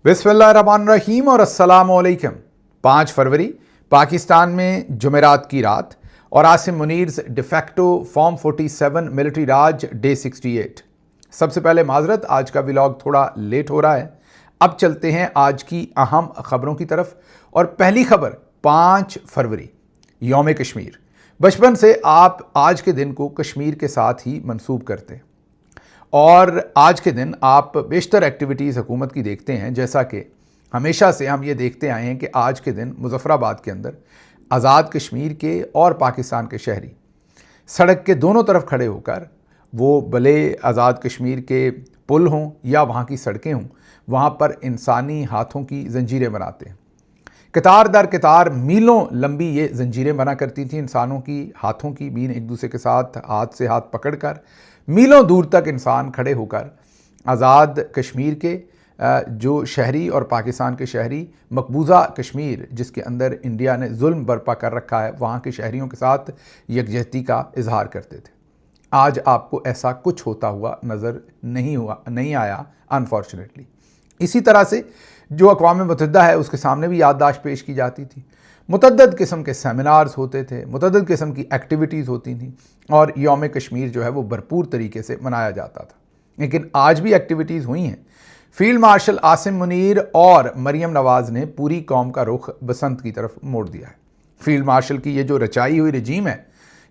बिस्मिल्लाहिर्रहमानिर्रहीम और अस्सलामुअलैकुम। 5 फरवरी पाकिस्तान में जुमेरात की रात और आसिम मुनीर्स डिफेक्टो फॉर्म 47 मिलिट्री राज डे 68। सबसे पहले माजरत, आज का व्लॉग थोड़ा लेट हो रहा है। अब चलते हैं आज की अहम खबरों की तरफ। और पहली खबर 5 फरवरी यौम कश्मीर। बचपन से आप आज के दिन को कश्मीर के साथ ही मंसूब करते हैं और आज के दिन आप बेशतर एक्टिविटीज़ हुकूमत की देखते हैं। जैसा कि हमेशा से हम ये देखते आए हैं कि आज के दिन मुजफ्फराबाद के अंदर आज़ाद कश्मीर के और पाकिस्तान के शहरी सड़क के दोनों तरफ खड़े होकर, वो भले आज़ाद कश्मीर के पुल हों या वहाँ की सड़कें हों, वहाँ पर इंसानी हाथों की जंजीरें बनाते हैं। कतार दर कतार मीलों लंबी ये जंजीरें बना करती थी इंसानों की हाथों की, बीन एक दूसरे के साथ हाथ से हाथ पकड़कर मीलों दूर तक इंसान खड़े होकर आज़ाद कश्मीर के जो शहरी और पाकिस्तान के शहरी, मकबूजा कश्मीर जिसके अंदर इंडिया ने जुल्म बर्पा कर रखा है, वहाँ के शहरियों के साथ यकजहती का इजहार करते थे। आज आपको ऐसा कुछ होता हुआ नज़र नहीं आया अनफॉर्चुनेटली। इसी तरह से जो अक़वाम मुत्तहिदा है उसके सामने भी याददाश्त पेश की जाती थी। मुतअद्दिद किस्म के सेमिनार्स होते थे, मुतअद्दिद किस्म की एक्टिविटीज़ होती थी और यौम कश्मीर जो है वो भरपूर तरीके से मनाया जाता था। लेकिन आज भी एक्टिविटीज़ हुई हैं। फील्ड मार्शल आसिम मुनीर और मरियम नवाज़ ने पूरी कौम का रुख बसंत की तरफ मोड़ दिया है। फील्ड मार्शल की ये जो रचाई हुई रजीम है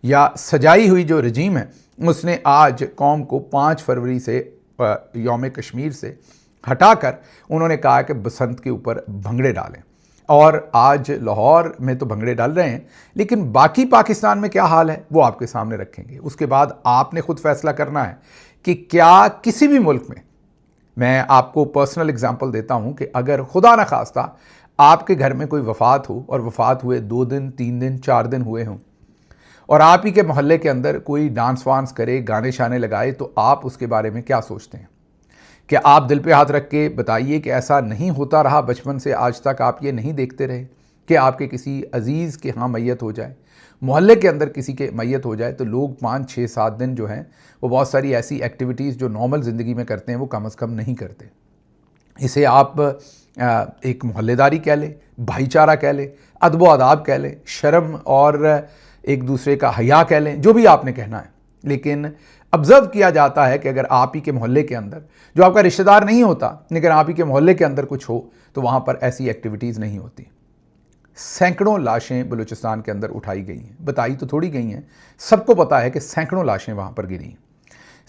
या सजाई हुई जो रजीम है, उसने आज कौम को 5 फरवरी से यौम कश्मीर से हटाकर उन्होंने कहा कि बसंत के ऊपर भंगड़े डालें। और आज लाहौर में तो भंगड़े डाल रहे हैं, लेकिन बाकी पाकिस्तान में क्या हाल है वो आपके सामने रखेंगे। उसके बाद आपने खुद फैसला करना है कि क्या किसी भी मुल्क में, मैं आपको पर्सनल एग्जांपल देता हूं कि अगर खुदा न खास्ता आपके घर में कोई वफ़ात हो और वफ़ात हुए 2 दिन 3 दिन 4 दिन हुए हों और आप ही के मोहल्ले के अंदर कोई डांस वांस करे, गाने शाने लगाए, तो आप उसके बारे में क्या सोचते हैं? क्या आप दिल पे हाथ रख के बताइए कि ऐसा नहीं होता रहा? बचपन से आज तक आप ये नहीं देखते रहे कि आपके किसी अजीज़ के यहाँ मैयत हो जाए, मोहल्ले के अंदर किसी के मैयत हो जाए, तो लोग 5 6 7 दिन जो हैं वो बहुत सारी ऐसी एक्टिविटीज़ जो नॉर्मल ज़िंदगी में करते हैं वो कम अज़ कम नहीं करते। इसे आप एक मोहल्लेदारी कह लें, भाईचारा कह लें, अदब आदाब कह लें, शर्म और एक दूसरे का हया कह लें, जो भी आपने कहना है। लेकिन ऑब्ज़र्व किया जाता है कि अगर आप ही के मोहल्ले के अंदर, जो आपका रिश्तेदार नहीं होता लेकिन आप ही के मोहल्ले के अंदर कुछ हो, तो वहाँ पर ऐसी एक्टिविटीज़ नहीं होती। सैकड़ों लाशें बलूचिस्तान के अंदर उठाई गई हैं, बताई तो थोड़ी गई हैं, सबको पता है कि सैकड़ों लाशें वहाँ पर गिरी हैं।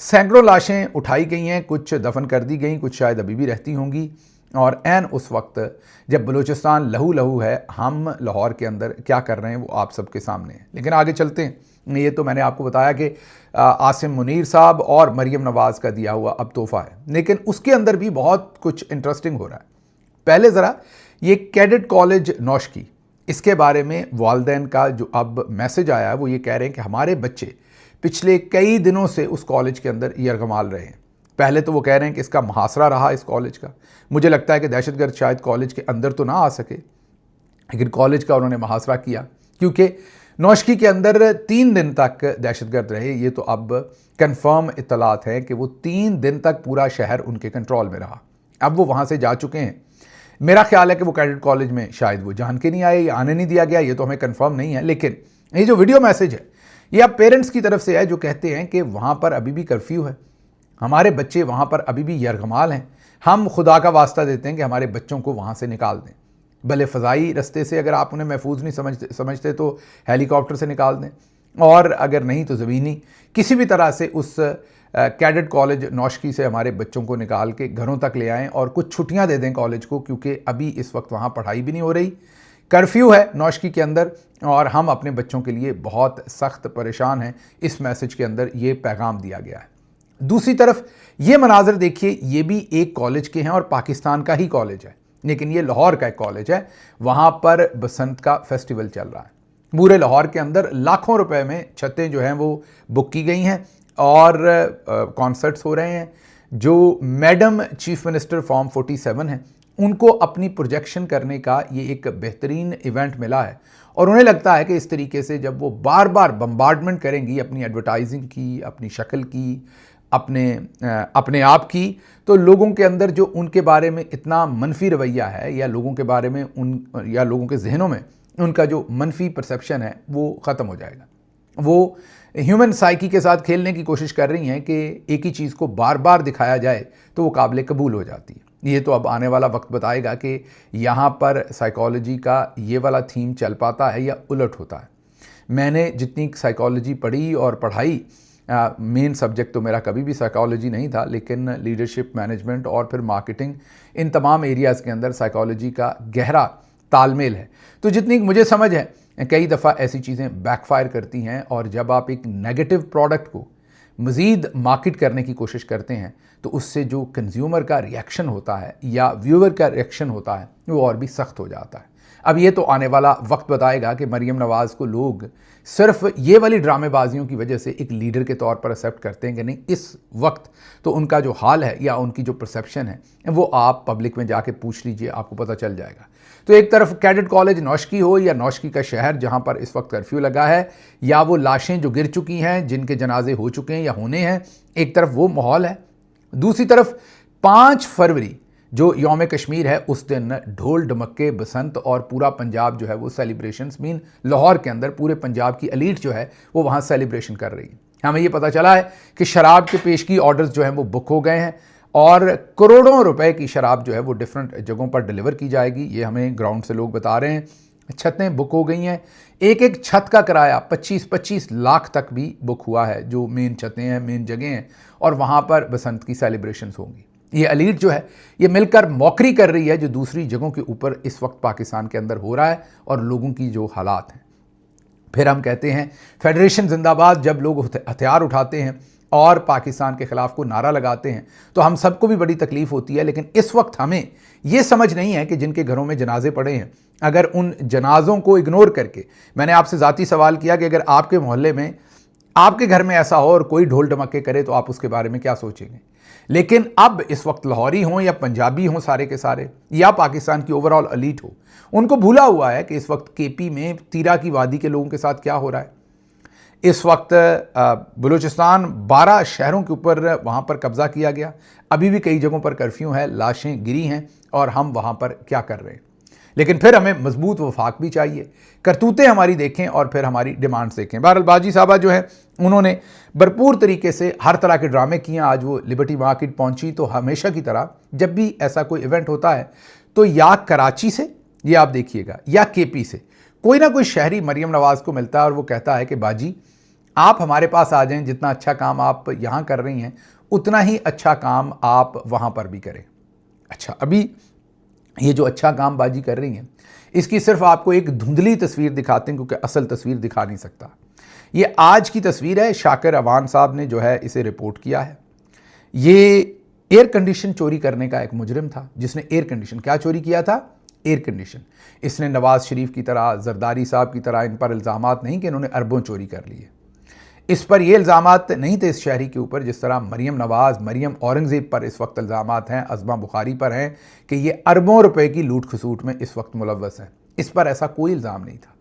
सैकड़ों लाशें उठाई गई हैं, कुछ दफन कर दी गई, कुछ शायद अभी भी रहती होंगी। और ऐन उस वक्त जब बलूचिस्तान लहू लहू है, हम लाहौर के अंदर क्या कर रहे हैं वो आप सबके सामने है। लेकिन आगे चलते हैं। ये तो मैंने आपको बताया कि आसिम मुनीर साहब और मरियम नवाज़ का दिया हुआ अब तोहफ़ा है, लेकिन उसके अंदर भी बहुत कुछ इंटरेस्टिंग हो रहा है। पहले ज़रा ये कैडेट कॉलेज नौशकी, इसके बारे में वालदैन का जो अब मैसेज आया है वो ये कह रहे हैं कि हमारे बच्चे पिछले कई दिनों से उस कॉलेज के अंदर यरगमाल रहे हैं। पहले तो वो कह रहे हैं कि इसका मुहासरा रहा इस कॉलेज का। मुझे लगता है कि दहशतगर्द शायद कॉलेज के अंदर तो ना आ सके, लेकिन कॉलेज का उन्होंने मुहासरा किया, क्योंकि नौशकी के अंदर 3 दिन तक दहशतगर्द रहे। ये तो अब कंफर्म इत्तलात है कि वो 3 दिन तक पूरा शहर उनके कंट्रोल में रहा। अब वो वहाँ से जा चुके हैं। मेरा ख्याल है कि वो कैडेट कॉलेज में शायद वो जान के नहीं आए या आने नहीं दिया गया, ये तो हमें कंफर्म नहीं है। लेकिन ये जो वीडियो मैसेज है ये अब पेरेंट्स की तरफ से है, जो कहते हैं कि वहाँ पर अभी भी कर्फ्यू है, हमारे बच्चे वहाँ पर अभी भी यरगमाल हैं। हम खुदा का वास्ता देते हैं कि हमारे बच्चों को वहाँ से निकाल दें। भले फ़ज़ाई रस्ते से अगर आप उन्हें महफूज नहीं समझते तो हेलीकॉप्टर से निकाल दें, और अगर नहीं तो ज़मीनी किसी भी तरह से उस कैडेट कॉलेज नौशकी से हमारे बच्चों को निकाल के घरों तक ले आएँ और कुछ छुट्टियाँ दे दें कॉलेज को, क्योंकि अभी इस वक्त वहाँ पढ़ाई भी नहीं हो रही, कर्फ्यू है नौशकी के अंदर और हम अपने बच्चों के लिए बहुत सख्त परेशान हैं। इस मैसेज के अंदर ये पैगाम दिया गया है। दूसरी तरफ ये मनाजर देखिए, ये भी एक कॉलेज के हैं और पाकिस्तान का ही कॉलेज है, लेकिन ये लाहौर का एक कॉलेज है। वहाँ पर बसंत का फेस्टिवल चल रहा है। पूरे लाहौर के अंदर लाखों रुपए में छतें जो हैं वो बुक की गई हैं और कॉन्सर्ट्स हो रहे हैं। जो मैडम चीफ मिनिस्टर फॉर्म 47 हैं, उनको अपनी प्रोजेक्शन करने का ये एक बेहतरीन इवेंट मिला है और उन्हें लगता है कि इस तरीके से जब वो बार बार बम्बार्डमेंट करेंगी अपनी एडवर्टाइजिंग की, अपनी शक्ल की, अपने आप की, तो लोगों के अंदर जो उनके बारे में इतना मनफी रवैया है, या लोगों के बारे में या लोगों के जहनों में उनका जो मनफी परसेप्शन है वो ख़त्म हो जाएगा। वो ह्यूमन साइकी के साथ खेलने की कोशिश कर रही हैं कि एक ही चीज़ को बार बार दिखाया जाए तो वो काबिल कबूल हो जाती है। ये तो अब आने वाला वक्त बताएगा कि यहाँ पर साइकोलॉजी का ये वाला थीम चल पाता है या उलट होता है। मैंने जितनी साइकोलॉजी पढ़ी और पढ़ाई, मेन सब्जेक्ट तो मेरा कभी भी साइकोलॉजी नहीं था, लेकिन लीडरशिप, मैनेजमेंट और फिर मार्केटिंग, इन तमाम एरियाज़ के अंदर साइकोलॉजी का गहरा तालमेल है। तो जितनी मुझे समझ है, कई दफ़ा ऐसी चीज़ें बैकफायर करती हैं, और जब आप एक नेगेटिव प्रोडक्ट को मज़ीद मार्केट करने की कोशिश करते हैं तो उससे जो कंज्यूमर का रिएक्शन होता है या व्यूअर का रिएक्शन होता है वो और भी सख्त हो जाता है। अब ये तो आने वाला वक्त बताएगा कि मरीम नवाज़ को लोग सिर्फ ये वाली ड्रामेबाजियों की वजह से एक लीडर के तौर पर एक्सेप्ट करते हैं कि नहीं। इस वक्त तो उनका जो हाल है या उनकी जो परसेप्शन है वो आप पब्लिक में जाके पूछ लीजिए, आपको पता चल जाएगा। तो एक तरफ कैडेट कॉलेज नौशकी हो या नौशकी का शहर जहाँ पर इस वक्त कर्फ्यू लगा है, या वो लाशें जो गिर चुकी हैं, जिनके जनाजे हो चुके हैं या होने हैं, एक तरफ वो माहौल है। दूसरी तरफ 5 फरवरी जो यौम कश्मीर है, उस दिन ढोल ढमक्के, बसंत और पूरा पंजाब जो है वो सेलिब्रेशंस, मीन लाहौर के अंदर पूरे पंजाब की एलीट जो है वो वहाँ सेलिब्रेशन कर रही है। हमें ये पता चला है कि शराब के पेशगी ऑर्डर्स जो हैं वो बुक हो गए हैं और करोड़ों रुपए की शराब जो है वो डिफरेंट जगहों पर डिलीवर की जाएगी। ये हमें ग्राउंड से लोग बता रहे हैं। छतें बुक हो गई हैं। एक छत का किराया 25-25 लाख तक भी बुक हुआ है, जो मेन छतें हैं, मेन जगह हैं, और वहाँ पर बसंत की सेलिब्रेशंस होंगी। ये एलीट जो है ये मिलकर मौकरी कर रही है जो दूसरी जगहों के ऊपर इस वक्त पाकिस्तान के अंदर हो रहा है और लोगों की जो हालात हैं। फिर हम कहते हैं फेडरेशन जिंदाबाद। जब लोग हथियार उठाते हैं और पाकिस्तान के ख़िलाफ़ को नारा लगाते हैं तो हम सबको भी बड़ी तकलीफ़ होती है, लेकिन इस वक्त हमें ये समझ नहीं है कि जिनके घरों में जनाजे पड़े हैं, अगर उन जनाजों को इग्नोर करके, मैंने आपसे ज़ाती सवाल किया कि अगर आपके मोहल्ले में, आपके घर में ऐसा हो और कोई ढोल ढमक्के करे तो आप उसके बारे में क्या सोचेंगे। लेकिन अब इस वक्त लाहौरी हों या पंजाबी हों सारे के सारे, या पाकिस्तान की ओवरऑल एलीट हो, उनको भूला हुआ है कि इस वक्त केपी में तीरा की वादी के लोगों के साथ क्या हो रहा है। इस वक्त बलूचिस्तान 12 शहरों के ऊपर वहाँ पर कब्ज़ा किया गया। अभी भी कई जगहों पर कर्फ्यू है, लाशें गिरी हैं और हम वहाँ पर क्या कर रहे हैं। लेकिन फिर हमें मजबूत वफाक भी चाहिए, करतूतें हमारी देखें और फिर हमारी डिमांड्स देखें। बहरहाल बाजी साहबा जो है उन्होंने भरपूर तरीके से हर तरह के ड्रामे किए। आज वो लिबर्टी मार्केट पहुंची तो हमेशा की तरह जब भी ऐसा कोई इवेंट होता है तो या कराची से, ये आप देखिएगा, या केपी से कोई ना कोई शहरी मरीम नवाज़ को मिलता है और वो कहता है कि बाजी आप हमारे पास आ जाएं, जितना अच्छा काम आप यहाँ कर रही हैं उतना ही अच्छा काम आप वहाँ पर भी करें। अच्छा, अभी ये जो अच्छा काम बाजी कर रही हैं इसकी सिर्फ आपको एक धुंधली तस्वीर दिखाते हैं, क्योंकि असल तस्वीर दिखा नहीं सकता। ये आज की तस्वीर है, शाकिर अवान साहब ने जो है इसे रिपोर्ट किया है। ये एयर कंडीशन चोरी करने का एक मुजरिम था जिसने एयर कंडीशन क्या चोरी किया था, एयर कंडीशन। इसने नवाज शरीफ की तरह, जरदारी साहब की तरह इन पर इल्ज़ामात नहीं कि इन्होंने अरबों चोरी कर लिए। इस पर ये इल्ज़ामात नहीं थे इस शहरी के ऊपर, जिस तरह मरीम नवाज़, मरीम औरंगज़ेब पर इस वक्त इल्ज़ामात हैं, अज़मा बुखारी पर हैं कि ये अरबों रुपए की लूट खसूट में इस वक्त मुलव्वस हैं। इस पर ऐसा कोई इल्ज़ाम नहीं था।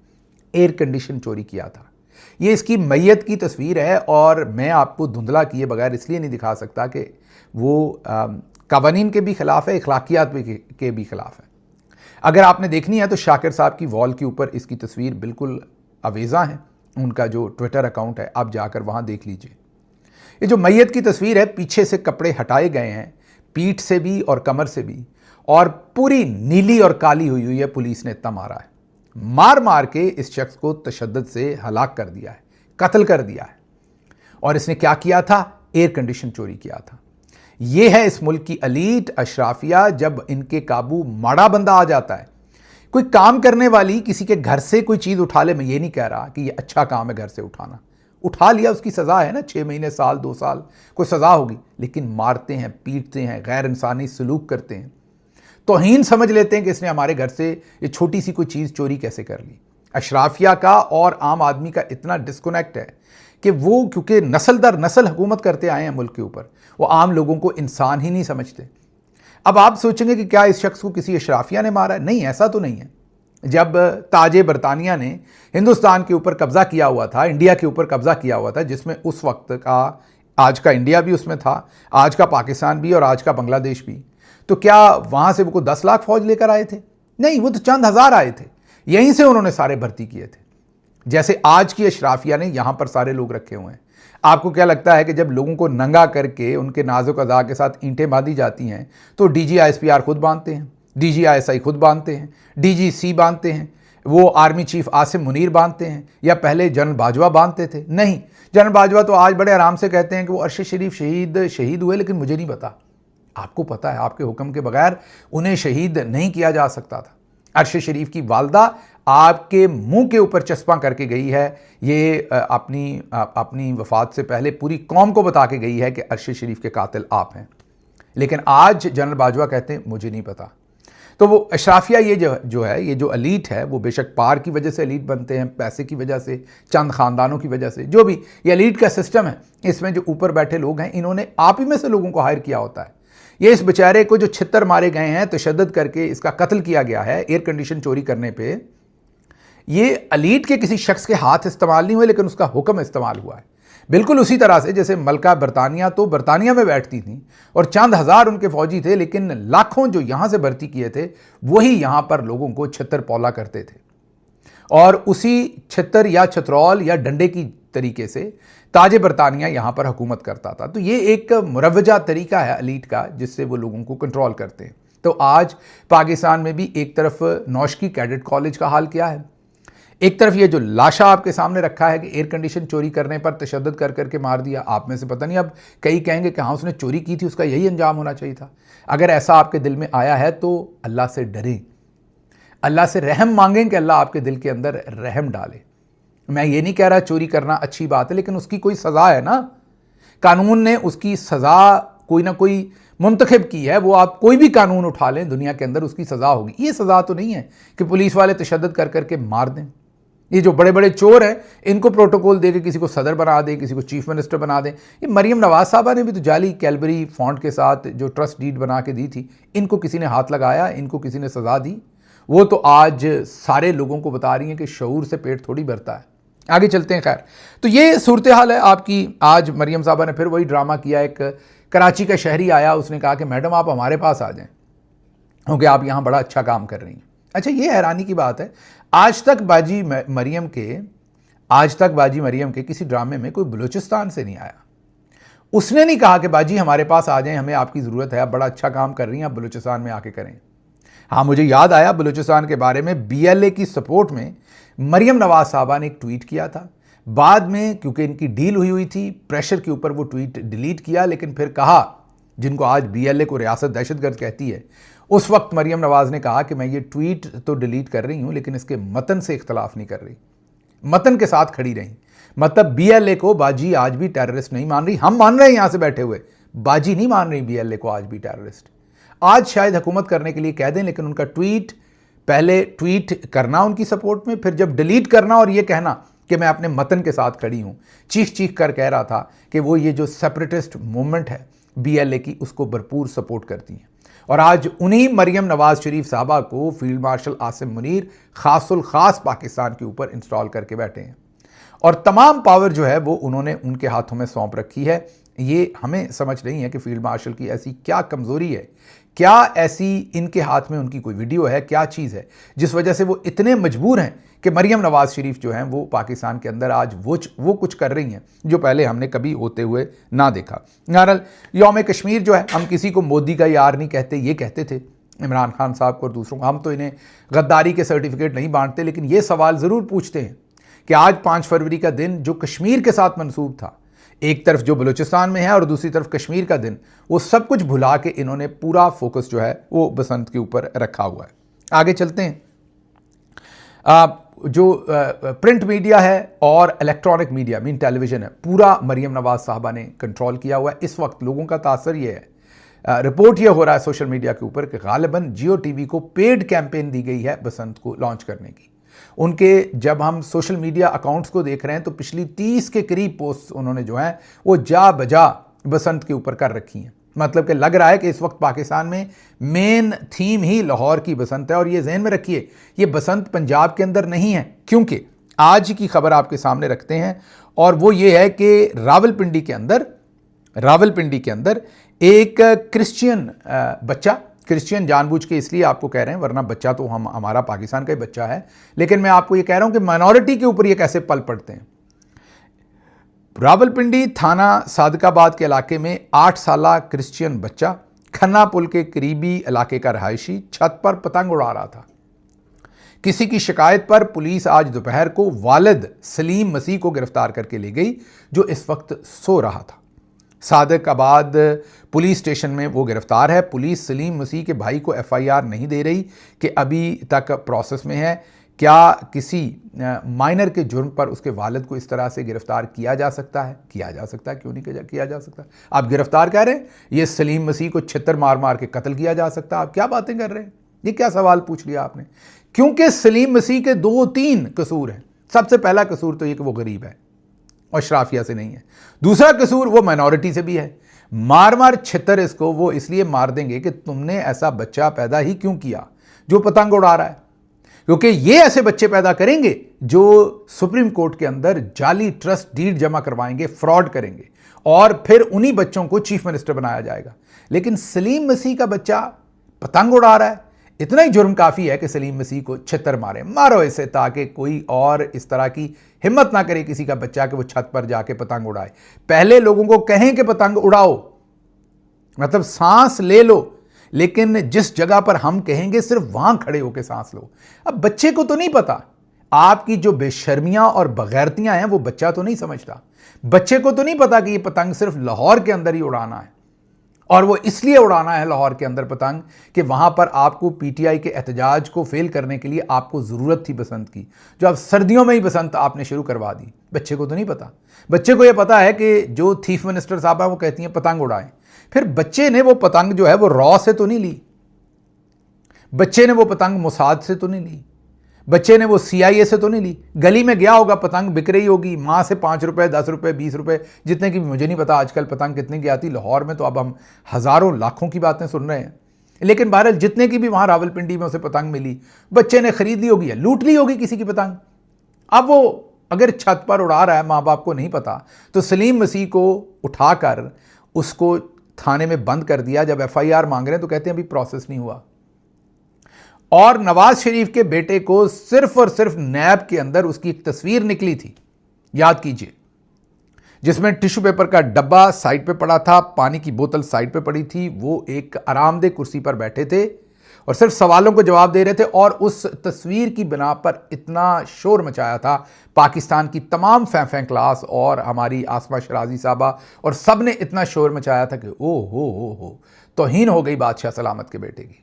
एयर कंडीशन चोरी किया था। ये इसकी मैयत की तस्वीर है और मैं आपको धुंधला किए बगैर इसलिए नहीं दिखा सकता कि वो कवानीन के भी ख़िलाफ़ है, अखलाकियात के भी ख़िलाफ़ है। अगर आपने देखनी है तो शाकिर साहब की वॉल के ऊपर इसकी तस्वीर बिल्कुल अवेज़ा है। उनका जो ट्विटर अकाउंट है आप जाकर वहाँ देख लीजिए। ये जो मैयत की तस्वीर है, पीछे से कपड़े हटाए गए हैं, पीठ से भी और कमर से भी, और पूरी नीली और काली हुई हुई है। पुलिस ने इतना मारा है, मार मार के इस शख्स को तशद्दुद से हलाक कर दिया है, कत्ल कर दिया है। और इसने क्या किया था, एयर कंडीशन चोरी किया था। ये है इस मुल्क की एलीट अशराफिया। जब इनके काबू माड़ा बंदा आ जाता है, कोई काम करने वाली किसी के घर से कोई चीज़ उठा ले, मैं ये नहीं कह रहा कि ये अच्छा काम है घर से उठाना, उठा लिया उसकी सज़ा है ना, 6 महीने, साल, 2 साल कोई सज़ा होगी। लेकिन मारते हैं, पीटते हैं, गैर इंसानी सलूक करते हैं, तौहीन समझ लेते हैं कि इसने हमारे घर से ये छोटी सी कोई चीज़ चोरी कैसे कर ली। अशराफिया का और आम आदमी का इतना डिस्कनेक्ट है कि वो, क्योंकि नस्ल दर नस्ल हुकूमत करते आए हैं मुल्क के ऊपर, वो आम लोगों को इंसान ही नहीं समझते। अब आप सोचेंगे कि क्या इस शख्स को किसी अशराफिया ने मारा है? नहीं, ऐसा तो नहीं है। जब ताजे बरतानिया ने हिंदुस्तान के ऊपर कब्ज़ा किया हुआ था, इंडिया के ऊपर कब्ज़ा किया हुआ था, जिसमें उस वक्त का आज का इंडिया भी उसमें था, आज का पाकिस्तान भी और आज का बांग्लादेश भी। तो क्या वहाँ से वो 10 लाख फौज लेकर आए थे? नहीं, वो तो चंद हज़ार आए थे। यहीं से उन्होंने सारे भर्ती किए थे। जैसे आज की अशराफिया ने यहाँ पर सारे लोग रखे हुए हैं। आपको क्या लगता है कि जब लोगों को नंगा करके उनके नाजुक अज़ा के साथ ईंटें बांधी जाती हैं तो DGISPR खुद बांधते हैं, DGISI खुद बांधते हैं, DGC बांधते हैं, वो आर्मी चीफ आसिम मुनीर बांधते हैं, या पहले जनरल बाजवा बांधते थे? नहीं, जनरल बाजवा तो आज बड़े आराम से कहते हैं कि वो अरशद शरीफ शहीद हुए, लेकिन मुझे नहीं पता। आपको पता है, आपके हुक्म के बगैर उन्हें शहीद नहीं किया जा सकता था। अरशद शरीफ की वालदा आपके मुंह के ऊपर चस्पा करके गई है, ये अपनी वफात से पहले पूरी कौम को बता के गई है कि अरशद शरीफ के कातिल आप हैं। लेकिन आज जनरल बाजवा कहते हैं मुझे नहीं पता। तो वो अशराफिया ये जो है, ये जो अलीट है, वो बेशक पार की वजह से अलीट बनते हैं, पैसे की वजह से, चंद ख़ानदानों की वजह से, जो भी ये अलीट का सिस्टम है, इसमें जो ऊपर बैठे लोग हैं, इन्होंने आप ही में से लोगों को हायर किया होता है। ये इस बेचारे को जो 76 मारे गए हैं, तशद्दुद करके इसका कत्ल किया गया है एयर कंडीशन चोरी करने पे, ये अलीट के किसी शख्स के हाथ इस्तेमाल नहीं हुए, लेकिन उसका हुक्म इस्तेमाल हुआ है। बिल्कुल उसी तरह से जैसे मलका बरतानिया तो बरतानिया में बैठती थी और चंद हज़ार उनके फौजी थे, लेकिन लाखों जो यहाँ से भर्ती किए थे वही यहाँ पर लोगों को छत्तर पौला करते थे। और उसी छत्तर या छतरौल या डंडे की तरीके से ताज बरतानिया यहाँ पर हुकूमत करता था। तो ये एक मुरवजा तरीका है अलीट का, जिससे वो लोगों को कंट्रोल करते हैं। तो आज पाकिस्तान में भी एक तरफ नौशकी कैडेट कॉलेज का हाल क्या है, एक तरफ ये जो लाशा आपके सामने रखा है कि एयर कंडीशन चोरी करने पर तशद्दुद कर करके मार दिया। आप में से पता नहीं, अब कई कहेंगे कि हाँ उसने चोरी की थी, उसका यही अंजाम होना चाहिए था। अगर ऐसा आपके दिल में आया है तो अल्लाह से डरें, अल्लाह से रहम मांगें कि अल्लाह आपके दिल के अंदर रहम डाले। मैं ये नहीं कह रहा चोरी करना अच्छी बात है, लेकिन उसकी कोई सज़ा है ना, कानून ने उसकी सज़ा कोई ना कोई मुंतखब की है। वो आप कोई भी कानून उठा लें दुनिया के अंदर, उसकी सज़ा होगी। ये सज़ा तो नहीं है कि पुलिस वाले तशद्दुद कर करके मार दें। ये जो बड़े बड़े चोर हैं, इनको प्रोटोकॉल दे के किसी को सदर बना दें, किसी को चीफ मिनिस्टर बना दें। ये मरियम नवाज साहबा ने भी तो जाली कैलबरी फॉन्ट के साथ जो ट्रस्ट डीड बना के दी थी, इनको किसी ने हाथ लगाया, इनको किसी ने सज़ा दी। वो तो आज सारे लोगों को बता रही हैं कि शऊर से पेट थोड़ी भरता है। आगे चलते हैं। खैर, तो ये सूरत हाल है आपकी। आज मरियम साहबा ने फिर वही ड्रामा किया। एक कराची का शहरी आया, उसने कहा कि मैडम आप हमारे पास आ जाएं क्योंकि आप यहाँ बड़ा अच्छा काम कर रही हैं। अच्छा, ये हैरानी की बात है, आज तक बाजी मरियम के किसी ड्रामे में कोई बलूचिस्तान से नहीं आया। उसने नहीं कहा कि बाजी हमारे पास आ जाएं, हमें आपकी ज़रूरत है, आप बड़ा अच्छा काम कर रही हैं, आप बलूचिस्तान में आके करें। हाँ, मुझे याद आया बलूचिस्तान के बारे में BLA की सपोर्ट में मरियम नवाज साहबा ने एक ट्वीट किया था। बाद में क्योंकि इनकी डील हुई थी, प्रेशर के ऊपर वो ट्वीट डिलीट किया, लेकिन फिर कहा, जिनको आज BLA को रियासत दहशतगर्द कहती है, उस वक्त मरियम नवाज ने कहा कि मैं ये ट्वीट तो डिलीट कर रही हूँ, लेकिन इसके मतन से इख्तलाफ नहीं कर रही, मतन के साथ खड़ी रही। मतलब BLA को बाजी आज भी टेररिस्ट नहीं मान रही। हम मान रहे हैं यहाँ से बैठे हुए, बाजी नहीं मान रही BLA को आज भी टेररिस्ट। आज शायद हुकूमत करने के लिए कह दें, लेकिन उनका ट्वीट, पहले ट्वीट करना उनकी सपोर्ट में, फिर जब डिलीट करना और ये कहना कि मैं अपने मतन के साथ खड़ी हूँ, चीख चीख कर कह रहा था कि वो ये जो सेपरेटिस्ट मूवमेंट है BLA की, उसको भरपूर सपोर्ट करती हैं। और आज उन्हीं मरियम नवाज शरीफ साहबा को फील्ड मार्शल आसिम मुनीर खासुल खास पाकिस्तान के ऊपर इंस्टॉल करके बैठे हैं और तमाम पावर जो है वो उन्होंने उनके हाथों में सौंप रखी है। ये हमें समझ नहीं है कि फील्ड मार्शल की ऐसी क्या कमज़ोरी है, क्या ऐसी इनके हाथ में उनकी कोई वीडियो है, क्या चीज़ है जिस वजह से वो इतने मजबूर हैं कि मरियम नवाज शरीफ जो हैं वो पाकिस्तान के अंदर आज वो कुछ कर रही हैं जो पहले हमने कभी होते हुए ना देखा। बहरहाल, यौम कश्मीर जो है, हम किसी को मोदी का यार नहीं कहते, ये कहते थे इमरान खान साहब को और दूसरों को। हम तो इन्हें गद्दारी के सर्टिफिकेट नहीं बांटते, लेकिन ये सवाल ज़रूर पूछते हैं कि आज 5 फरवरी का दिन जो कश्मीर के साथ मनसूब था, एक तरफ जो बलूचिस्तान में है और दूसरी तरफ कश्मीर का दिन, वो सब कुछ भुला के इन्होंने पूरा फोकस जो है वो बसंत के ऊपर रखा हुआ है। आगे चलते हैं। जो प्रिंट मीडिया है और इलेक्ट्रॉनिक मीडिया मीन टेलीविज़न है, पूरा मरियम नवाज साहबा ने कंट्रोल किया हुआ है। इस वक्त लोगों का तासर ये है, रिपोर्ट ये हो रहा है सोशल मीडिया के ऊपर कि गालिबन जियो टीवी को पेड कैंपेन दी गई है बसंत को लॉन्च करने की। उनके जब हम सोशल मीडिया अकाउंट्स को देख रहे हैं तो पिछली 30 के करीब पोस्ट उन्होंने जो हैं वो जा बजा बसंत के ऊपर कर रखी हैं। मतलब कि लग रहा है कि इस वक्त पाकिस्तान में मेन थीम ही लाहौर की बसंत है। और ये जहन में रखिए, ये बसंत पंजाब के अंदर नहीं है, क्योंकि आज की खबर आपके सामने रखते हैं और वो ये है कि रावलपिंडी के अंदर रावलपिंडी के अंदर एक क्रिश्चियन बच्चा, क्रिश्चियन जानबूझ के इसलिए आपको कह रहे हैं वरना बच्चा तो हमारा पाकिस्तान का ही बच्चा है, लेकिन मैं आपको ये कह रहा हूं कि माइनॉरिटी के ऊपर ये कैसे पल पड़ते हैं। रावलपिंडी थाना सादकाबाद के इलाके में 8 साला क्रिश्चियन बच्चा खन्ना पुल के करीबी इलाके का रहायशी छत पर पतंग उड़ा रहा था। किसी की शिकायत पर पुलिस आज दोपहर को वालिद सलीम मसीह को गिरफ्तार करके ले गई, जो इस वक्त सो रहा था। सादकाबाद पुलिस स्टेशन में वो गिरफ्तार है। पुलिस सलीम मसीह के भाई को FIR नहीं दे रही कि अभी तक प्रोसेस में है। क्या किसी माइनर के जुर्म पर उसके वालिद को इस तरह से गिरफ्तार किया जा सकता है? किया जा सकता है, क्यों नहीं किया जा सकता? आप गिरफ्तार कह रहे हैं ये सलीम मसीह को छितर मार मार के कत्ल किया जा सकता है? आप क्या बातें कर रहे हैं? ये क्या सवाल पूछ लिया आपने? क्योंकि सलीम मसीह के 2-3 कसूर हैं। सबसे पहला कसूर तो ये कि वो गरीब है और शराफिया से नहीं है। दूसरा कसूर वो माइनॉरिटी से भी है। मार मार छितर इसको वो इसलिए मार देंगे कि तुमने ऐसा बच्चा पैदा ही क्यों किया जो पतंग उड़ा रहा है, क्योंकि ये ऐसे बच्चे पैदा करेंगे जो सुप्रीम कोर्ट के अंदर जाली ट्रस्ट डीड जमा करवाएंगे, फ्रॉड करेंगे और फिर उन्हीं बच्चों को चीफ मिनिस्टर बनाया जाएगा। लेकिन सलीम मसीह का बच्चा पतंग उड़ा रहा है, इतना ही जुर्म काफ़ी है कि सलीम मसीह को छितर मारे, मारो इसे, ताकि कोई और इस तरह की हिम्मत ना करे किसी का बच्चा कि वो छत पर जाके पतंग उड़ाए। पहले लोगों को कहें कि पतंग उड़ाओ, मतलब सांस ले लो, लेकिन जिस जगह पर हम कहेंगे सिर्फ वहां खड़े होकर सांस लो। अब बच्चे को तो नहीं पता, आपकी जो बेशर्मियां और बगैरतियां हैं वो बच्चा तो नहीं समझता। बच्चे को तो नहीं पता कि ये पतंग सिर्फ लाहौर के अंदर ही उड़ाना है, और वो इसलिए उड़ाना है लाहौर के अंदर पतंग कि वहां पर आपको PTI के एहतजाज को फेल करने के लिए आपको ज़रूरत थी बसंत की, जो अब सर्दियों में ही बसंत आपने शुरू करवा दी। बच्चे को तो नहीं पता। बच्चे को यह पता है कि जो चीफ मिनिस्टर साहब हैं वो कहती हैं पतंग उड़ाएं। फिर बच्चे ने वो पतंग जो है वो रॉ से तो नहीं ली, बच्चे ने वो पतंग मुसाद से तो नहीं ली, बच्चे ने वो CIA से तो नहीं ली। गली में गया होगा, पतंग बिक रही होगी, माँ से 5 रुपए, 10 रुपए, 20 रुपए, जितने की मुझे नहीं पता आजकल पतंग कितने की आती। लाहौर में तो अब हम हज़ारों लाखों की बातें सुन रहे हैं, लेकिन बहरहाल जितने की भी वहाँ रावलपिंडी में उसे पतंग मिली, बच्चे ने खरीद ली होगी या लूट ली होगी किसी की पतंग। अब वो अगर छत पर उड़ा रहा है, माँ बाप को नहीं पता, तो सलीम मसीह को उठाकर उसको थाने में बंद कर दिया। जब FIR मांग रहे हैं तो कहते हैं अभी प्रोसेस नहीं हुआ। और नवाज शरीफ के बेटे को सिर्फ और सिर्फ नैब के अंदर उसकी एक तस्वीर निकली थी, याद कीजिए, जिसमें टिश्यू पेपर का डब्बा साइड पे पड़ा था, पानी की बोतल साइड पे पड़ी थी, वो एक आरामदेह कुर्सी पर बैठे थे और सिर्फ सवालों को जवाब दे रहे थे। और उस तस्वीर की बिना पर इतना शोर मचाया था पाकिस्तान की तमाम फैं क्लास और हमारी आसमा शराजी साहबा, और सब ने इतना शोर मचाया था कि ओ हो तौहीन हो गई बादशाह सलामत के बेटे की।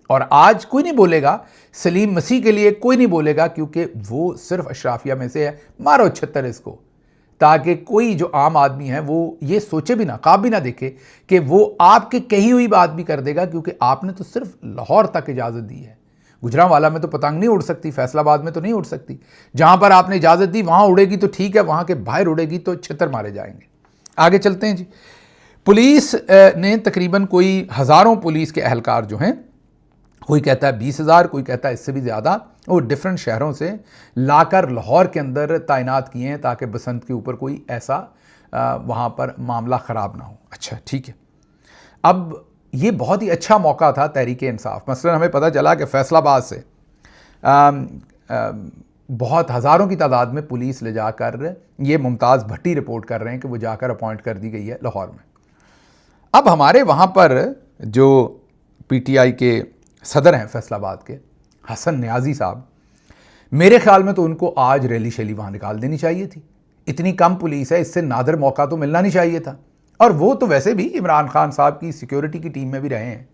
और आज कोई नहीं बोलेगा सलीम मसीह के लिए, कोई नहीं बोलेगा, क्योंकि वो सिर्फ अशराफिया में से है। मारो छत्तर इसको, ताकि कोई जो आम आदमी है वो ये सोचे भी ना, ख्वाब भी ना देखे कि वो आपके कही हुई बात भी कर देगा, क्योंकि आपने तो सिर्फ लाहौर तक इजाज़त दी है। गुजरांवाला में तो पतंग नहीं उड़ सकती, फैसलाबाद में तो नहीं उड़ सकती। जहां पर आपने इजाज़त दी वहां उड़ेगी तो ठीक है, वहां के बाहर उड़ेगी तो छितर मारे जाएंगे। आगे चलते हैं जी। पुलिस ने तकरीबन कोई हज़ारों पुलिस के एहलकार जो हैं, कोई कहता है 20,000, कोई कहता है इससे भी ज़्यादा, वो डिफरेंट शहरों से लाकर लाहौर के अंदर तैनात किए हैं ताकि बसंत के ऊपर कोई ऐसा वहाँ पर मामला ख़राब ना हो। अच्छा ठीक है, अब ये बहुत ही अच्छा मौका था तहरीक इंसाफ। मसलन हमें पता चला कि फैसलाबाद से बहुत हज़ारों की तादाद में पुलिस ले जाकर, ये मुमताज़ भट्टी रिपोर्ट कर रहे हैं कि वो जाकर अपॉइंट कर दी गई है लाहौर में। अब हमारे वहाँ पर जो PTI के सदर हैं फैसलाबाद के, हसन न्याजी साहब, मेरे ख्याल में तो उनको आज रैली शैली वहाँ निकाल देनी चाहिए थी। इतनी कम पुलिस है, इससे नादर मौका तो मिलना नहीं चाहिए था। और वो तो वैसे भी इमरान खान साहब की सिक्योरिटी की टीम में भी रहे हैं।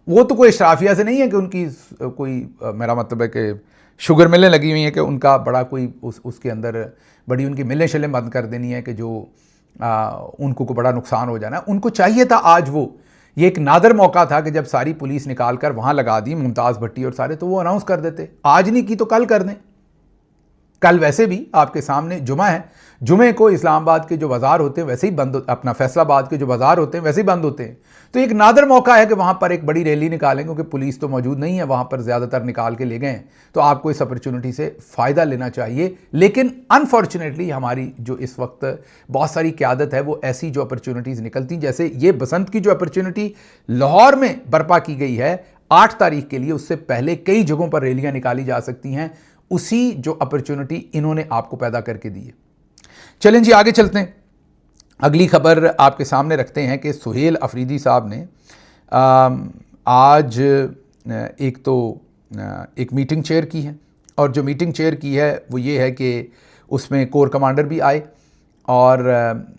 वो तो कोई अशराफिया से नहीं है कि उनकी कोई, मेरा मतलब है कि शुगर मिलें लगी हुई हैं कि उनका बड़ा कोई उसके अंदर बड़ी उनकी मिलें शलें बंद कर देनी है कि जो उनको को बड़ा नुकसान हो जाना है। उनको चाहिए था आज ये एक नादर मौका था कि जब सारी पुलिस निकाल कर वहाँ लगा दी, मुमताज़ भट्टी और सारे, तो वो अनाउंस कर देते। आज नहीं की तो कल कर दें। कल वैसे भी आपके सामने जुमा है, जुमे को इस्लामाबाद के जो बाज़ार होते हैं वैसे ही बंद, अपना फैसलाबाद के जो बाज़ार होते हैं वैसे ही बंद होते हैं। तो एक नादर मौका है कि वहाँ पर एक बड़ी रैली निकालें, क्योंकि पुलिस तो मौजूद नहीं है वहाँ पर, ज़्यादातर निकाल के ले गए हैं। तो आपको इस अपॉर्चुनिटी से फ़ायदा लेना चाहिए। लेकिन अनफॉर्चुनेटली हमारी जो इस वक्त बहुत सारी क़यादत है वो ऐसी जो अपॉर्चुनिटीज़ निकलती, जैसे ये बसंत की जो अपॉर्चुनिटी लाहौर में बर्पा की गई है 8 तारीख के लिए, उससे पहले कई जगहों पर रैलियाँ निकाली जा सकती हैं। उसी जो अपॉर्चुनिटी इन्होंने आपको पैदा करके दी है। चलें जी, आगे चलते हैं। अगली खबर आपके सामने रखते हैं कि सुहेल अफरीदी साहब ने आज एक मीटिंग चेयर की है, और जो मीटिंग चेयर की है वो ये है कि उसमें कोर कमांडर भी आए और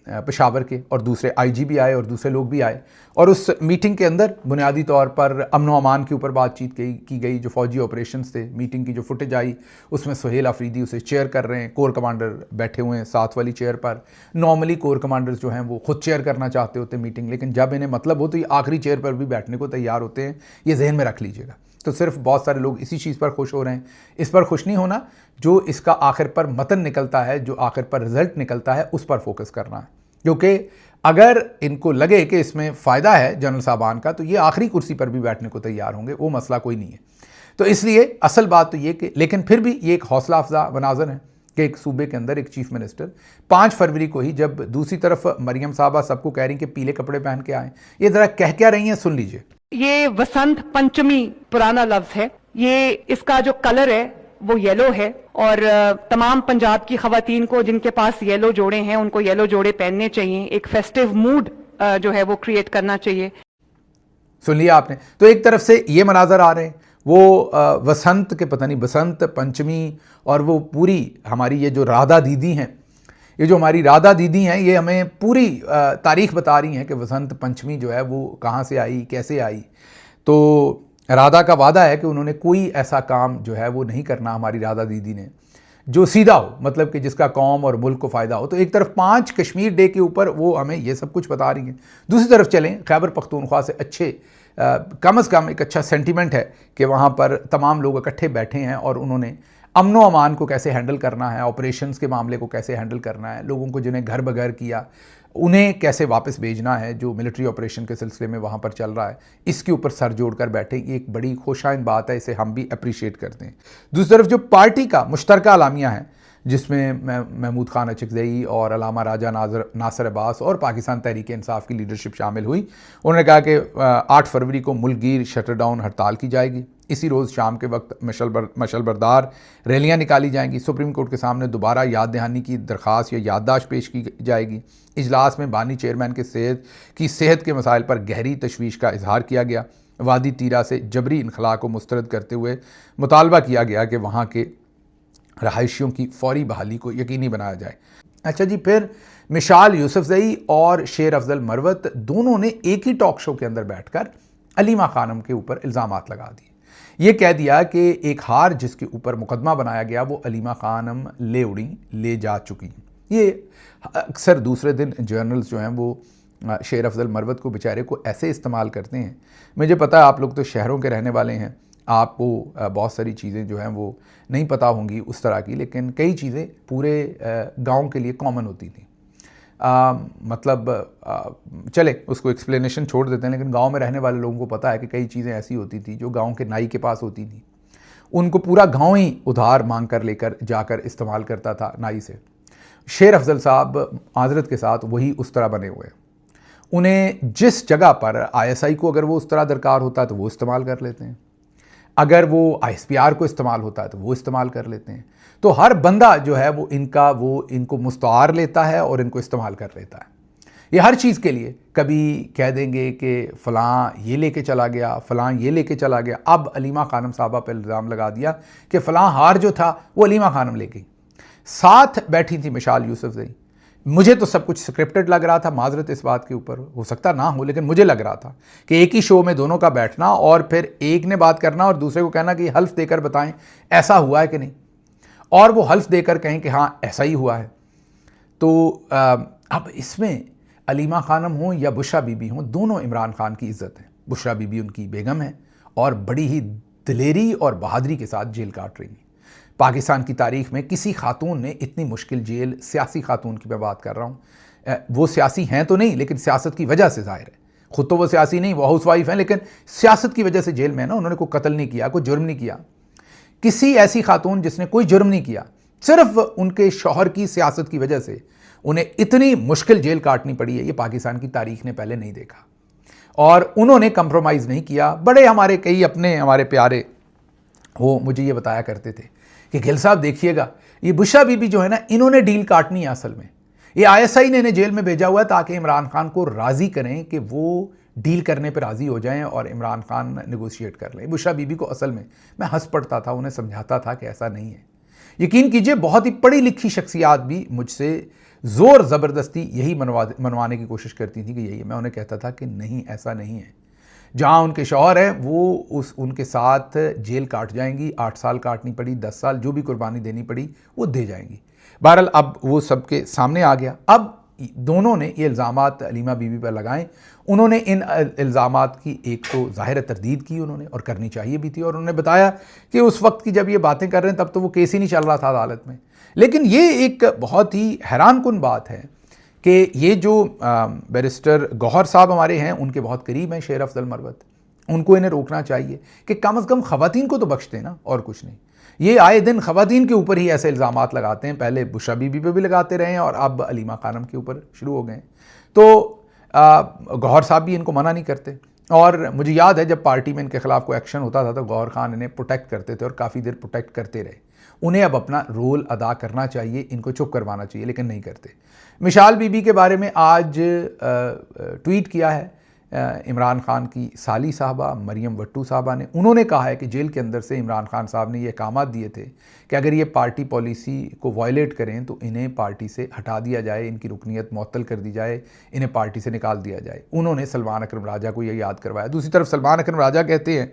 पेशावर के, और दूसरे आईजी भी आए और दूसरे लोग भी आए। और उस मीटिंग के अंदर बुनियादी तौर पर अमन व अमान के ऊपर बातचीत की गई। जो फौजी ऑपरेशंस थे, मीटिंग की जो फुटेज आई उसमें सुहेल अफरीदी उसे चेयर कर रहे हैं, कोर कमांडर बैठे हुए हैं साथ वाली चेयर पर। नॉर्मली कोर कमांडर्स जो हैं वो खुद चेयर करना चाहते होते हैं मीटिंग, लेकिन जब इन्हें मतलब हो तो ये आखिरी चेयर पर भी बैठने को तैयार होते हैं। ये जहन में रख लीजिएगा। तो सिर्फ बहुत सारे लोग इसी चीज़ पर खुश हो रहे हैं। इस पर खुश नहीं होना, जो इसका आखिर पर मतन निकलता है, जो आखिर पर रिजल्ट निकलता है, उस पर फोकस करना है। क्योंकि अगर इनको लगे कि इसमें फ़ायदा है जनरल साहबान का, तो ये आखिरी कुर्सी पर भी बैठने को तैयार होंगे, वो मसला कोई नहीं है। तो इसलिए असल बात तो ये कि, लेकिन फिर भी ये एक हौसला अफजा मनाजर है कि एक सूबे के अंदर एक चीफ मिनिस्टर 5 फरवरी को ही, जब दूसरी तरफ मरियम साहबा सबको कह रही कि पीले कपड़े पहन के आएँ, ये ज़रा कह क्या रही हैं, सुन लीजिए। ये वसंत पंचमी पुराना लफ्ज है। ये इसका जो कलर है वो येलो है, और तमाम पंजाब की खवातीन को जिनके पास येलो जोड़े हैं उनको येलो जोड़े पहनने चाहिए। एक फेस्टिव मूड जो है वो क्रिएट करना चाहिए। सुन लिया आपने। तो एक तरफ से ये मनाजर आ रहे हैं, वो वसंत के, पता नहीं बसंत पंचमी, और वो पूरी हमारी ये जो राधा दीदी हैं, ये जो हमारी राधा दीदी हैं, ये हमें पूरी तारीख बता रही हैं कि वसंत पंचमी जो है वो कहाँ से आई, कैसे आई। तो राधा का वादा है कि उन्होंने कोई ऐसा काम जो है वो नहीं करना, हमारी राधा दीदी ने, जो सीधा हो, मतलब कि जिसका कौम और मुल्क को फ़ायदा हो। तो एक तरफ 5 कश्मीर डे के ऊपर वो हमें ये सब कुछ बता रही हैं, दूसरी तरफ चलें खैबर पख्तूनख्वा से अच्छे कम से कम एक अच्छा सेंटीमेंट है कि वहाँ पर तमाम लोग इकट्ठे बैठे हैं और उन्होंने अमन व अमान को कैसे हैंडल करना है, ऑपरेशंस के मामले को कैसे हैंडल करना है, लोगों को जिन्हें घर बगैर किया उन्हें कैसे वापस भेजना है, जो मिलिट्री ऑपरेशन के सिलसिले में वहाँ पर चल रहा है, इसके ऊपर सर जोड़कर बैठे। ये एक बड़ी खुशाइन बात है, इसे हम भी अप्रिशिएट करते हैं। दूसरी तरफ जो पार्टी का मुश्तरका अलामिया है, जिसमें महमूद खान अचकज़ई और अलामा राजा नासिर अब्बास और पाकिस्तान तहरीक इंसाफ की लीडरशिप शामिल हुई। उन्होंने कहा कि 8 फरवरी को मुल्कगीर शटर डाउन हड़ताल की जाएगी। इसी रोज़ शाम के वक्त मशलबरदार रैलियाँ निकाली जाएंगी। सुप्रीम कोर्ट के सामने दोबारा याद दहानी की दरख्वास्त या याददाश्त पेश की जाएगी। इजलास में बानी चेयरमैन की सेहत के मसाइल पर गहरी तशवीश का इजहार किया गया। वादी तीरा से जबरी इनखला को मुस्तरद करते हुए मुतालबा किया गया कि वहाँ के रहायशियों की फौरी बहाली को यकीनी बनाया जाए। अच्छा जी, फिर मिशाल यूसुफजई और शेर अफजल मरवत दोनों ने एक ही टॉक शो के अंदर बैठकर अलीमा खानम के ऊपर इल्ज़ामात लगा दिए। ये कह दिया कि एक हार जिसके ऊपर मुकदमा बनाया गया वो अलीमा खानम ले उड़ी, ले जा चुकी। ये अक्सर दूसरे दिन जर्नल्स जो हैं वो शेर अफजल मरवत को बेचारे को ऐसे इस्तेमाल करते हैं। मुझे पता है आप लोग तो शहरों के रहने वाले हैं, आपको बहुत सारी चीज़ें जो हैं वो नहीं पता होंगी उस तरह की, लेकिन कई चीज़ें पूरे गांव के लिए कॉमन होती थी। चले उसको एक्सप्लेनेशन छोड़ देते हैं, लेकिन गांव में रहने वाले लोगों को पता है कि कई चीज़ें ऐसी होती थी जो गांव के नाई के पास होती थी। उनको पूरा गांव ही उधार मांग कर लेकर जाकर इस्तेमाल करता था नाई से। शेर अफजल साहब माजरत के साथ वही उस तरह बने हुए हैं। उन्हें जिस जगह पर ISI को अगर वो उस तरह दरकार होता है तो वो इस्तेमाल कर लेते हैं, अगर वो ISPR को इस्तेमाल होता है तो वो इस्तेमाल कर लेते हैं। तो हर बंदा जो है वो इनको मुस्तआर लेता है और इनको इस्तेमाल कर लेता है। ये हर चीज़ के लिए कभी कह देंगे कि फ़लाँ ये लेके चला गया, फ़लाँ ये लेके चला गया। अब अलीमा खानम साहबा पर इल्ज़ाम लगा दिया कि फ़लाँ हार जो था वो अलीमा खानम ले गई। साथ बैठी थी मिशाल यूसुफजई। मुझे तो सब कुछ स्क्रिप्टेड लग रहा था, माजरत इस बात के ऊपर, हो सकता ना हो, लेकिन मुझे लग रहा था कि एक ही शो में दोनों का बैठना और फिर एक ने बात करना और दूसरे को कहना कि हल्फ देकर बताएं ऐसा हुआ है कि नहीं, और वो हल्फ देकर कहें कि हाँ ऐसा ही हुआ है। तो अब इसमें अलीमा खानम हों या बुशरा बीबी हों, दोनों इमरान खान की इज्जत है। बुशरा बीबी उनकी बेगम है और बड़ी ही दिलेरी और बहादुरी के साथ जेल काट रही हैं। पाकिस्तान की तारीख में किसी खातून ने इतनी मुश्किल जेल, सियासी खातून की मैं बात कर रहा हूँ, वो सियासी हैं तो नहीं लेकिन सियासत की वजह से ज़ाहिर है, खुद तो वो सियासी नहीं, वो हाउस वाइफ हैं, लेकिन सियासत की वजह से जेल में है ना, उन्होंने कोई कत्ल नहीं किया, कोई जुर्म नहीं किया। किसी ऐसी खातून जिसने कोई जुर्म नहीं किया, सिर्फ उनके शौहर की सियासत की वजह से उन्हें इतनी मुश्किल जेल काटनी पड़ी है, ये पाकिस्तान की तारीख ने पहले नहीं देखा। और उन्होंने कंप्रोमाइज़ नहीं किया। बड़े हमारे कई अपने हमारे प्यारे वो मुझे ये बताया करते थे कि गिल साहब देखिएगा, ये बुशरा बीबी जो है ना, इन्होंने डील काटनी है असल में, ये ISI ने इन्हें जेल में भेजा हुआ है ताकि इमरान खान को राज़ी करें कि वो डील करने पर राज़ी हो जाएं और इमरान खान नेगोशिएट कर लें। बुशरा बीबी को असल में मैं हंस पड़ता था, उन्हें समझाता था कि ऐसा नहीं है। यकीन कीजिए बहुत ही पढ़ी लिखी शख्सियात भी मुझसे ज़ोर ज़बरदस्ती यही मनवाने की कोशिश करती थी कि यही है। मैं उन्हें कहता था कि नहीं, ऐसा नहीं है। जहाँ उनके शौहर हैं वो उनके साथ जेल काट जाएंगी, 8 साल काटनी पड़ी, 10 साल, जो भी कुर्बानी देनी पड़ी वो दे जाएंगी। बहरहाल अब वो सबके सामने आ गया। अब दोनों ने ये इल्ज़ामात अलीमा बीबी पर लगाएं। उन्होंने इन इल्ज़ामात की एक तो ज़ाहिर तरदीद की उन्होंने, और करनी चाहिए भी थी, और उन्होंने बताया कि उस वक्त की जब ये बातें कर रहे हैं तब तो वो केस ही नहीं चल रहा था अदालत में। लेकिन ये एक बहुत ही हैरानकुन बात है कि ये जो बैरिस्टर गौहर साहब हमारे हैं, उनके बहुत करीब हैं शेर अफजल मरवत, उनको इन्हें रोकना चाहिए कि कम अज़ कम ख़वातीन को तो बख्श दें ना, और कुछ नहीं। ये आए दिन ख़वातीन के ऊपर ही ऐसे इल्ज़ामात लगाते हैं, पहले बुशरा बीबी पे भी लगाते रहे हैं और अब अलीमा खानम के ऊपर शुरू हो गए। तो गौहर साहब भी इनको मना नहीं करते, और मुझे याद है जब पार्टी में इनके खिलाफ कोई एक्शन होता था तो गौहर खान इन्हें प्रोटेक्ट करते थे और काफ़ी देर प्रोटेक्ट करते रहे। उन्हें अब अपना रोल अदा करना चाहिए, इनको चुप करवाना चाहिए, लेकिन नहीं करते। मिशाल बीबी के बारे में आज ट्वीट किया है इमरान खान की साली साहबा मरियम वट्टू साहबा ने। उन्होंने कहा है कि जेल के अंदर से इमरान खान साहब ने ये अहकामात दिए थे कि अगर ये पार्टी पॉलिसी को वायलेट करें तो इन्हें पार्टी से हटा दिया जाए, इनकी रुकनीत मुअत्तल कर दी जाए, इन्हें पार्टी से निकाल दिया जाए। उन्होंने सलमान अकरम राजा को यह याद करवाया। दूसरी तरफ सलमान अकरम राजा कहते हैं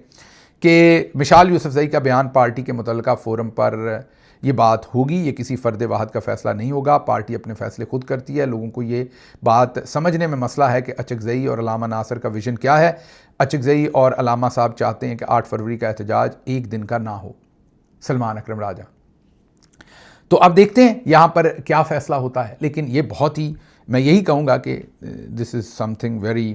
कि मिशाल यूसुफजई का बयान पार्टी के मुतल्लिका फोरम पर ये बात होगी, ये किसी फ़र्द वाहद का फ़ैसला नहीं होगा, पार्टी अपने फ़ैसले खुद करती है। लोगों को ये बात समझने में मसला है कि अचकज़ई और अलामा नासिर का विज़न क्या है। अचकज़ई और अलामा साहब चाहते हैं कि 8 फरवरी का एहतजाज एक दिन का ना हो। सलमान अकरम राजा। तो अब देखते हैं यहाँ पर क्या फ़ैसला होता है, लेकिन ये बहुत ही, मैं यही कहूँगा कि this is something very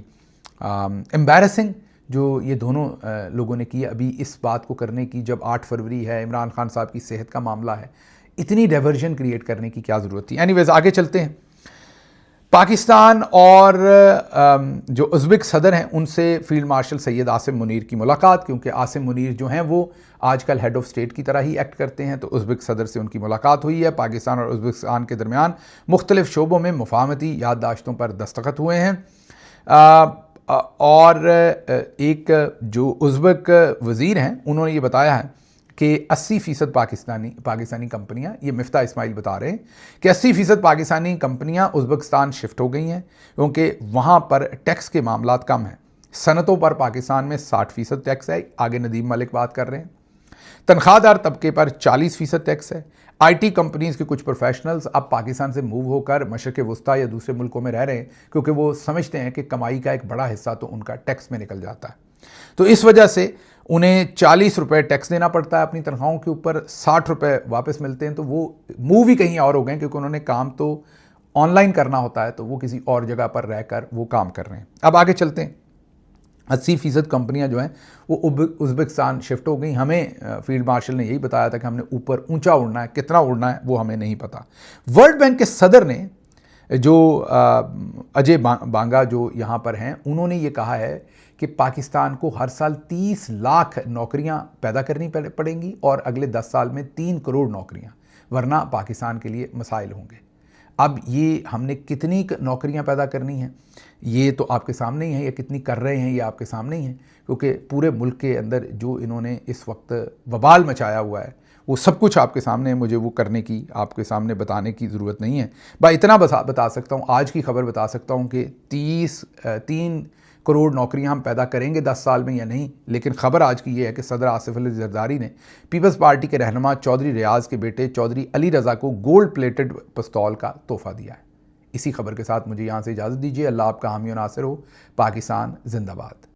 embarrassing जो ये दोनों लोगों ने की अभी इस बात को करने की, जब 8 फरवरी है, इमरान खान साहब की सेहत का मामला है, इतनी डाइवर्जन क्रिएट करने की क्या ज़रूरत थी। एनीवेज़ आगे चलते हैं। पाकिस्तान और जो उज़्बेक सदर हैं उनसे फील्ड मार्शल सैयद आसिम मुनीर की मुलाकात, क्योंकि आसिम मुनीर जो हैं वो आजकल हेड ऑफ़ स्टेट की तरह ही एक्ट करते हैं, तो उज़्बेक सदर से उनकी मुलाकात हुई है। पाकिस्तान और उज़्बेकिस्तान के दरमियान मुख्तलिफ़ शोबों में मुफाहमती याददाश्तों पर दस्तखत हुए हैं। और एक जो उज़्बेक वज़ीर हैं उन्होंने ये बताया है कि 80% पाकिस्तानी कंपनियां, ये मिफ्ता इस्माइल बता रहे हैं कि 80% पाकिस्तानी कंपनियां उज़्बेकिस्तान शिफ्ट हो गई हैं क्योंकि वहाँ पर टैक्स के मामलात कम हैं। सनतों पर पाकिस्तान में 60% टैक्स है, आगे नदीम मलिक बात कर रहे हैं। तनख्वाहदार तबके पर 40% टैक्स है। IT कंपनीज़ के कुछ प्रोफेशनल्स अब पाकिस्तान से मूव होकर मशरक़ वस्ता या दूसरे मुल्कों में रह रहे हैं क्योंकि वो समझते हैं कि कमाई का एक बड़ा हिस्सा तो उनका टैक्स में निकल जाता है। तो इस वजह से उन्हें 40 रुपये टैक्स देना पड़ता है अपनी तनख्वाहों के ऊपर, 60 रुपये वापस मिलते हैं। तो वो मूव ही कहीं और हो गए क्योंकि उन्होंने काम तो ऑनलाइन करना होता है, तो वो किसी और जगह पर रहकर वो काम कर रहे हैं। अब आगे चलते हैं। 80% कंपनियां जो हैं वो उज़्बेकिस्तान शिफ्ट हो गई। हमें फील्ड मार्शल ने यही बताया था कि हमने ऊपर ऊंचा उड़ना है, कितना उड़ना है वो हमें नहीं पता। वर्ल्ड बैंक के सदर ने जो अजय बांगा जो यहाँ पर हैं, उन्होंने ये कहा है कि पाकिस्तान को हर साल 30 लाख नौकरियाँ पैदा करनी पड़ेंगी और अगले 10 साल में 3 करोड़ नौकरियाँ, वरना पाकिस्तान के लिए मसाइल होंगे। अब ये हमने कितनी नौकरियां पैदा करनी हैं ये तो आपके सामने ही है, या कितनी कर रहे हैं ये आपके सामने ही है, क्योंकि पूरे मुल्क के अंदर जो इन्होंने इस वक्त वबाल मचाया हुआ है वो सब कुछ आपके सामने है। मुझे वो करने की, आपके सामने बताने की ज़रूरत नहीं है। भाई इतना बता सकता हूँ, आज की खबर बता सकता हूँ कि 3 करोड़ नौकरियां हम पैदा करेंगे 10 साल में या नहीं। लेकिन ख़बर आज की ये है कि सदर आसिफ अली जरदारी ने पीपल्स पार्टी के रहनुमा चौधरी रियाज के बेटे चौधरी अली रज़ा को गोल्ड प्लेटेड पिस्तौल का तोहफ़ा दिया है। इसी खबर के साथ मुझे यहाँ से इजाज़त दीजिए। अल्लाह आपका हामी और नासिर हो। पाकिस्तान जिंदाबाद।